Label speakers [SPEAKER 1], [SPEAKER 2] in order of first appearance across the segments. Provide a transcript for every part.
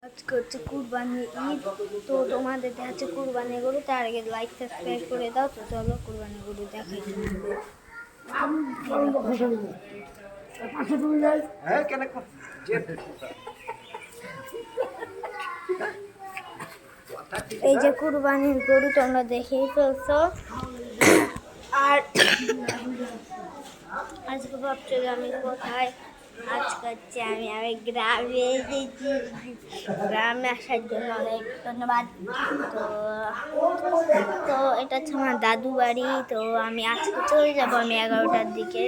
[SPEAKER 1] আজকে হচ্ছে কুরবানি ঈদ, তো তোমাদের দেখাচ্ছে কুরবানি গরু। তার আগে লাইক সাবস্ক্রাইব করে দাও। তো চলো কুরবানি গরু দেখাই। এই যে কুরবানির গরু তোমরা দেখেই ফেলছো। আর আজকে ভাবছো যে আমি কোথায়? আজকে হচ্ছে আমি গ্রামে এসেছি। গ্রামে আসার জন্য অনেক ধন্যবাদ। তো তো এটা হচ্ছে আমার দাদু বাড়ি। তো আমি আজকে চলে যাবো, আমি 11টার দিকে।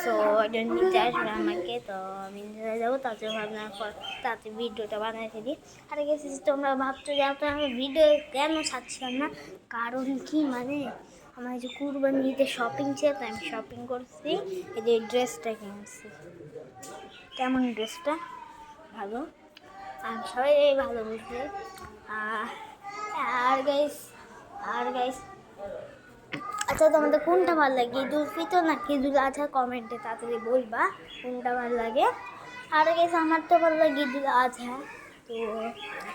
[SPEAKER 1] তো একজন নিতে আসবে আমাকে, তো আমি নিতে যাবো। তাতে ভাবলাম তাতে ভিডিওটা বানাই ফেলি। আর গেছি তোমরা ভাবছো যে আমি ভিডিও কেন ছাড়ছিলাম না, কারণ কি মানে আমার যে কুরবানি ঈদের শপিং ছিল, তাই আমি শপিং করছি। এই যে ড্রেসটা কিনছি, কেমন ড্রেসটা? ভালো, আর সবাই ভালো বুঝবে। আর গাইস আচ্ছা, তোমাদের কোনটা ভালো লাগে, ঈদুল ফিতর নাকি ঈদুল আজহা? কমেন্টে তাড়াতাড়ি বলবা কোনটা ভালো লাগে। আর গাইস আমার তো ভালো লাগে ঈদুল আজহা। তো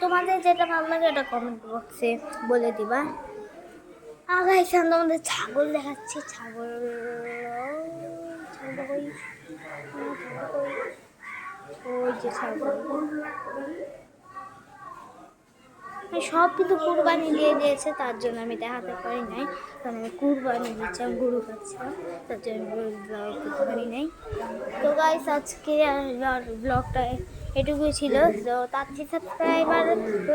[SPEAKER 1] তোমাদের যেটা ভালো লাগে এটা কমেন্ট বক্সে বলে দিবা। আর গাইস আমি তোমাদের ছাগল দেখাচ্ছি। ছাগল ওই যে ছাগল সব কিন্তু কুরবানি দিয়ে দিয়েছে, তার জন্য আমি দেখাতে পারি নাই। কারণ আমি কুরবানি দিচ্ছিলাম, গরু খাচ্ছিলাম, তার জন্য ব্লগ করতে পারি নাই। তো গাইস আজকে ব্লগটা এটুকুই ছিল। তো তার সাবস্ক্রাইবার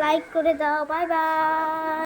[SPEAKER 1] লাইক করে দাও। Bye bye.